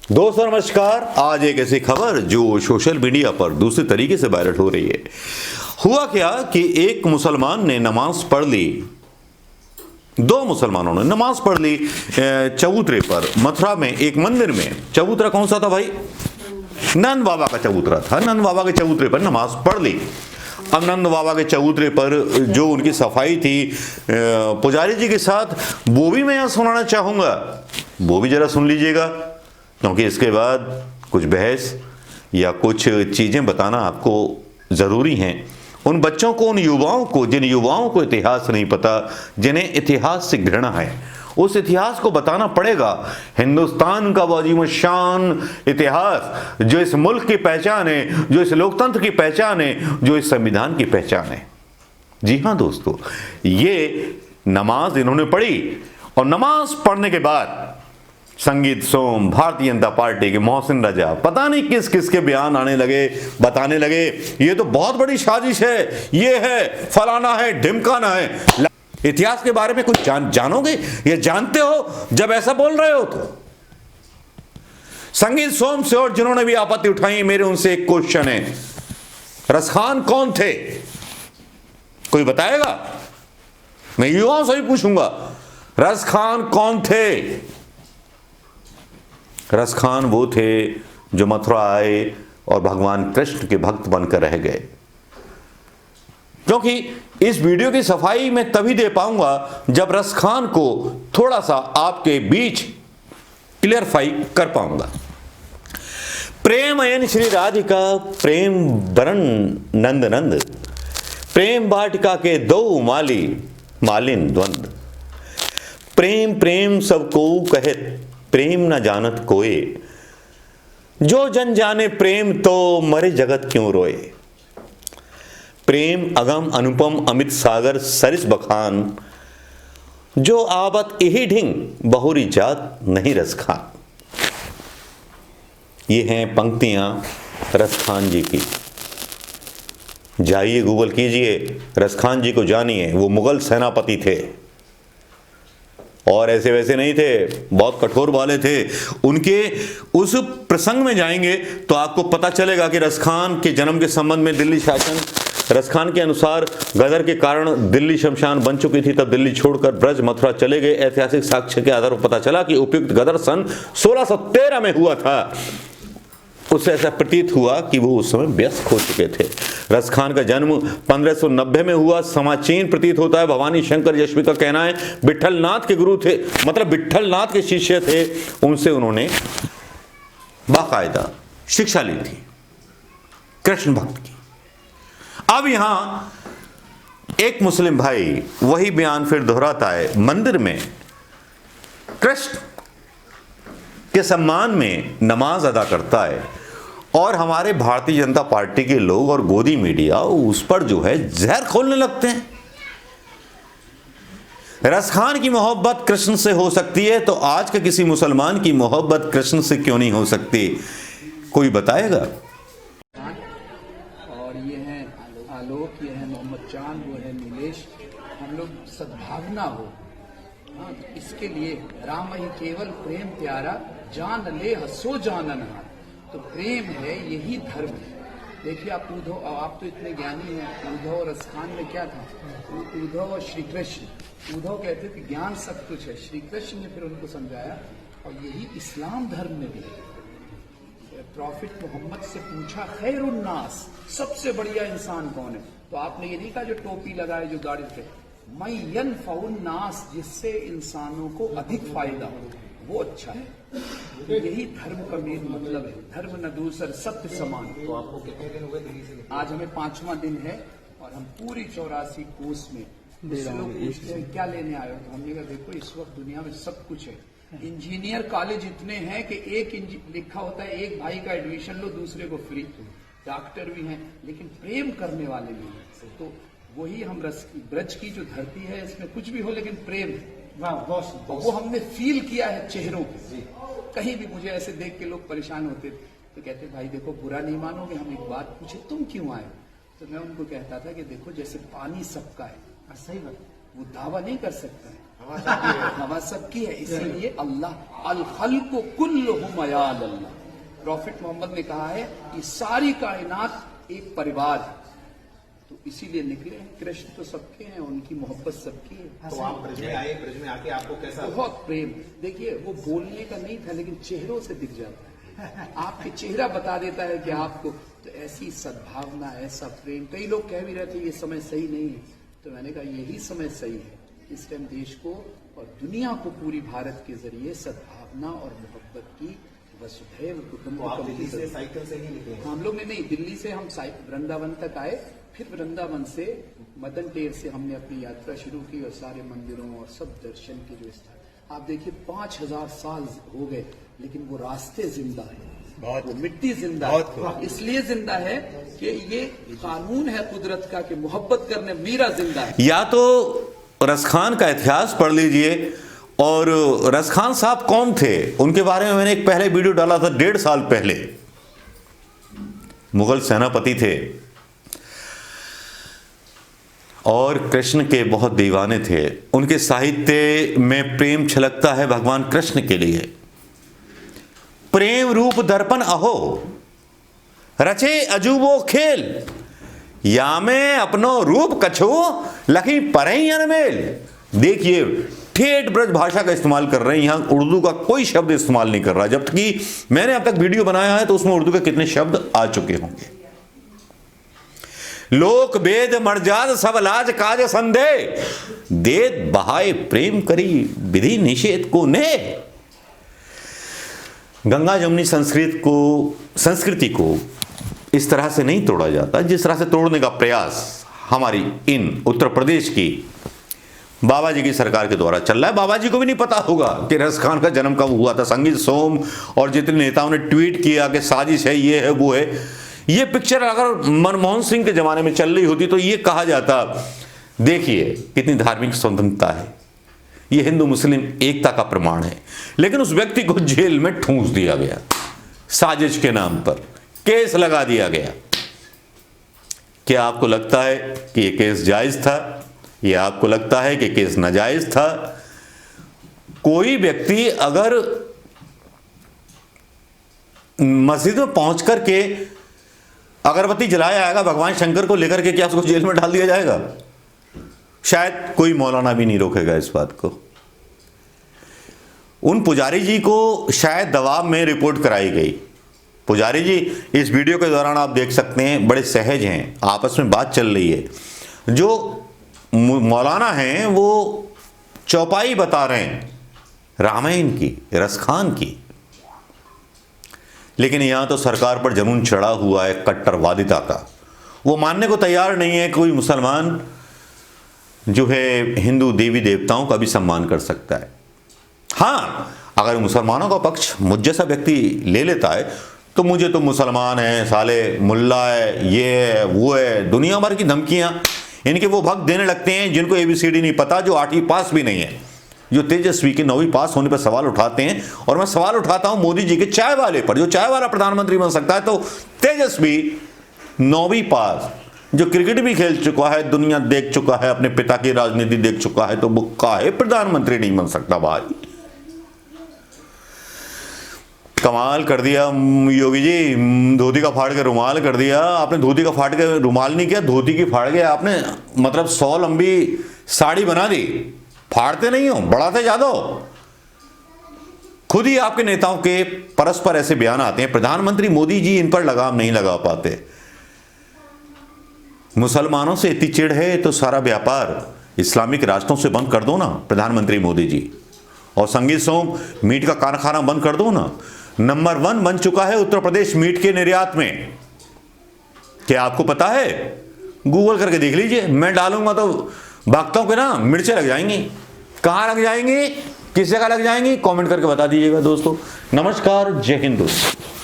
दोस्तों नमस्कार। आज एक ऐसी खबर जो सोशल मीडिया पर दूसरे तरीके से वायरल हो रही है। हुआ क्या कि एक मुसलमान ने नमाज पढ़ ली, दो मुसलमानों ने नमाज पढ़ ली चबूतरे पर, मथुरा में एक मंदिर में। चबूतरा कौन सा था भाई? नंद बाबा का चबूतरा था। नंद बाबा के चबूतरे पर नमाज पढ़ ली। अब नंद बाबा के चबूतरे पर जो उनकी सफाई थी पुजारी जी के साथ, वो भी मैं यहाँ सुनाना चाहूंगा, वो भी जरा सुन लीजिएगा, क्योंकि इसके बाद कुछ बहस या कुछ चीजें बताना आपको जरूरी हैं। उन बच्चों को, उन युवाओं को, जिन युवाओं को इतिहास नहीं पता, जिन्हें इतिहास से घृणा है, उस इतिहास को बताना पड़ेगा। हिंदुस्तान का वाजिब शान इतिहास, जो इस मुल्क की पहचान है, जो इस लोकतंत्र की पहचान है, जो इस संविधान की पहचान है। जी हाँ दोस्तों, ये नमाज इन्होंने पढ़ी और नमाज पढ़ने के बाद संगीत सोम, भारतीय जनता पार्टी के मोहसिन रजा, पता नहीं किस किस के बयान आने लगे, बताने लगे ये तो बहुत बड़ी साजिश है, ये है, फलाना है, ढिमकाना है। इतिहास के बारे में कुछ जानोगे? ये जानते हो जब ऐसा बोल रहे हो तो? संगीत सोम से और जिन्होंने भी आपत्ति उठाई, मेरे उनसे एक क्वेश्चन है, रसखान कौन थे? कोई बताएगा? मैं युवाओं से भी पूछूंगा, रसखान कौन थे? रसखान वो थे जो मथुरा आए और भगवान कृष्ण के भक्त बनकर रह गए। क्योंकि इस वीडियो की सफाई मैं तभी दे पाऊंगा जब रसखान को थोड़ा सा आपके बीच क्लियरफाई कर पाऊंगा। प्रेम अयन श्री राधिका, प्रेम बरन नंद नंद, प्रेम वाटिका के दो माली मालिन द्वंद, प्रेम प्रेम सबको कहत, प्रेम न जानत कोय, जो जन जाने प्रेम तो मरे जगत क्यों रोए। प्रेम अगम अनुपम अमित सागर सरिस बखान, जो आवत यही ढिंग बहुरी जात नहीं रसखान। ये हैं पंक्तियां रसखान जी की। जाइए गूगल कीजिए, रसखान जी को जानिए। वो मुगल सेनापति थे और ऐसे वैसे नहीं थे, बहुत कठोर वाले थे। उनके उस प्रसंग में जाएंगे तो आपको पता चलेगा कि रसखान के जन्म के संबंध में दिल्ली शासन, रसखान के अनुसार गदर के कारण दिल्ली शमशान बन चुकी थी, तब दिल्ली छोड़कर ब्रज मथुरा चले गए। ऐतिहासिक साक्ष्य के आधार पर पता चला कि उपयुक्त गदर सन 1613 में हुआ था। उससे ऐसा प्रतीत हुआ कि वो उस समय व्यस्त हो चुके थे। रसखान का जन्म 1590 में हुआ, समाचीन प्रतीत होता है। भवानी शंकर यशवी का कहना है विठल नाथ के गुरु थे, मतलब विठल नाथ के शिष्य थे। उनसे उन्होंने बाकायदा शिक्षा ली थी कृष्ण भक्त की। अब यहां एक मुस्लिम भाई वही बयान फिर दोहराता है, मंदिर में कृष्ण के सम्मान में नमाज अदा करता है और हमारे भारतीय जनता पार्टी के लोग और गोदी मीडिया उस पर जो है जहर खोलने लगते हैं। रसखान की मोहब्बत कृष्ण से हो सकती है तो आज के किसी मुसलमान की मोहब्बत कृष्ण से क्यों नहीं हो सकती? कोई बताएगा? और ये है आलोक, ये है मोहम्मद चांद, वो है नीलेश। हम लोग सद्भावना हो, हाँ, तो इसके लिए राम ही केवल प्रेम प्यारा, जान ले हसो जानन हार। तो प्रेम है, यही धर्म है। देखिए आप उद्धव, आप तो इतने ज्ञानी हैं, उद्धव और रसखान में क्या था? उद्धव और श्री कृष्ण, उद्धव कहते थे ज्ञान सब कुछ है, श्री कृष्ण ने फिर उनको समझाया। और यही इस्लाम धर्म में भी है। प्रॉफिट मोहम्मद से पूछा खैरुन्नास, सबसे बढ़िया इंसान कौन है? तो आपने ये नहीं कहा जो टोपी लगाए, जो गाड़ी पे, मय्यन फउन्नास, जिससे इंसानों को अधिक फायदा हो, वो अच्छा है। तो यही धर्म का मेन मतलब है। धर्म न दूसर सत्य समान। तो आपको कितने दिन हुए दिल्ली से? आज हमें 5वां दिन है और हम पूरी 84 कोस में। लोग पूछते हैं क्या लेने आए हो, तो हमने कहा देखो इस वक्त दुनिया में सब कुछ है। इंजीनियर कॉलेज इतने हैं कि एक लिखा होता है एक भाई का एडमिशन लो, दूसरे को फ्री। डॉक्टर भी हैं, लेकिन प्रेम करने वाले नहीं है। तो वही हम ब्रज की जो धरती है, इसमें कुछ भी हो लेकिन प्रेम, वो हमने फील किया है चेहरों पे। कहीं भी मुझे ऐसे देख के लोग परेशान होते तो कहते भाई देखो बुरा नहीं मानोगे, हम एक बात पूछे तुम क्यों आए? तो मैं उनको कहता था कि देखो जैसे पानी सबका है, सही बात, वो दावा नहीं कर सकता है। हवा सबकी है, इसीलिए अल्लाह अल खल्क़ु कुल्लुहुम अयाल अल्लाह, प्रॉफिट मोहम्मद ने कहा है कि सारी कायनात एक परिवार है, तो इसीलिए निकले हैं। कृष्ण तो सबके हैं, उनकी मोहब्बत सबकी है। तो आप ब्रज में आए, ब्रज में आके आपको कैसा? बहुत प्रेम। देखिए वो बोलने का नहीं था, लेकिन चेहरों से दिख जाता है, आपके चेहरा बता देता है कि आपको, तो ऐसी सद्भावना, ऐसा प्रेम। कई लोग कह भी रहे थे ये समय सही नहीं है, तो मैंने कहा यही समय सही है। इस टाइम देश को और दुनिया को पूरी भारत के जरिए सद्भावना और मोहब्बत की वसुधैव कुटुंबकम। दिल्ली से साइकिल से ही निकले? हम लोग ने नहीं, दिल्ली से हम वृंदावन तक आए, फिर वृंदावन से मदन टेर से हमने अपनी यात्रा शुरू की और सारे मंदिरों और सब दर्शन के जो स्थान, आप देखिए 5000 साल हो गए, लेकिन वो रास्ते जिंदा है, वो मिट्टी जिंदा है। इसलिए जिंदा है कि ये कानून है कुदरत का कि मोहब्बत करने मीरा जिंदा है। या तो रसखान का इतिहास पढ़ लीजिए, और रसखान साहब कौन थे उनके बारे में मैंने एक पहले वीडियो डाला था 1.5 साल पहले। मुगल सेनापति थे और कृष्ण के बहुत दीवाने थे। उनके साहित्य में प्रेम छलकता है भगवान कृष्ण के लिए। प्रेम रूप दर्पण अहो रचे अजूबो खेल, या में अपनो रूप कछो लखी परई अनमेल। देखिए ठेठ ब्रज भाषा का इस्तेमाल कर रहे हैं, यहां उर्दू का कोई शब्द इस्तेमाल नहीं कर रहा, जबकि मैंने अब तक वीडियो बनाया है तो उसमें उर्दू के कितने शब्द आ चुके होंगे। लोक वेद मर्जाद सब लाज काज संदेह, देत बहाए प्रेम करी विधि निषेध को ने। गंगा जमुनी संस्कृति को इस तरह से नहीं तोड़ा जाता जिस तरह से तोड़ने का प्रयास हमारी इन उत्तर प्रदेश की बाबा जी की सरकार के द्वारा चल रहा है। बाबा जी को भी नहीं पता होगा कि रसखान का जन्म कब हुआ था। संगीत सोम और जितने नेताओं ने ट्वीट किया कि साजिश है, ये है, वो है। ये पिक्चर अगर मनमोहन सिंह के जमाने में चल रही होती तो ये कहा जाता, देखिए कितनी धार्मिक स्वतंत्रता है, ये हिंदू मुस्लिम एकता का प्रमाण है। लेकिन उस व्यक्ति को जेल में ठूंस दिया गया, साजिश के नाम पर केस लगा दिया गया। क्या आपको लगता है कि ये केस जायज था, या आपको लगता है कि केस नाजायज था? कोई व्यक्ति अगर मस्जिद में पहुंच करके अगरबत्ती जलाया आएगा भगवान शंकर को लेकर के, क्या उसको जेल में डाल दिया जाएगा? शायद कोई मौलाना भी नहीं रोकेगा इस बात को। उन पुजारी जी को शायद दबाव में रिपोर्ट कराई गई। पुजारी जी इस वीडियो के दौरान आप देख सकते हैं बड़े सहज हैं, आपस में बात चल रही है। जो मौलाना हैं वो चौपाई बता रहे हैं रामायण की, रसखान की, लेकिन यहां तो सरकार पर जुनून चढ़ा हुआ है कट्टरवादिता का। वो मानने को तैयार नहीं है कोई मुसलमान जो है हिंदू देवी देवताओं का भी सम्मान कर सकता है। हाँ, अगर मुसलमानों का पक्ष मुझ जैसा व्यक्ति ले लेता है तो मुझे तो मुसलमान है, साले मुल्ला है, ये है, वो है, दुनिया भर की धमकियां इनके वो भक्त देने लगते हैं जिनको ABCD नहीं पता, जो 8वीं पास भी नहीं है, जो तेजस्वी के 9वीं पास होने पर सवाल उठाते हैं। और मैं सवाल उठाता हूं मोदी जी के चाय वाले पर, जो चाय वाला प्रधानमंत्री बन सकता है, तो तेजस्वी 9वीं पास, जो क्रिकेट भी खेल चुका है, दुनिया देख चुका है, अपने पिता की राजनीति देख चुका है, तो वो काहे प्रधानमंत्री नहीं बन सकता? भाई कमाल कर दिया योगी जी, धोती का फाड़ के रुमाल कर दिया आपने। धोती का फाड़ के रुमाल नहीं किया, धोती की फाड़ के आपने मतलब 100 लंबी साड़ी बना दी। फाड़ते नहीं हो, बढ़ाते ज्यादा। खुद ही आपके नेताओं के परस्पर ऐसे बयान आते हैं, प्रधानमंत्री मोदी जी इन पर लगाम नहीं लगा पाते। मुसलमानों से इतनी चिढ़ है तो सारा व्यापार इस्लामिक राष्ट्रों से बंद कर दो ना प्रधानमंत्री मोदी जी, और संगीत सोम मीट का कारखाना बंद कर दो ना। नंबर 1 बन चुका है उत्तर प्रदेश मीट के निर्यात में। क्या आपको पता है? गूगल करके देख लीजिए, मैं डालूंगा तो भक्तों के ना मिर्चें लग जाएंगी। कहां लग जाएंगी, किस जगह लग जाएंगी, कमेंट करके बता दीजिएगा दोस्तों। नमस्कार, जय हिंद दोस्तों।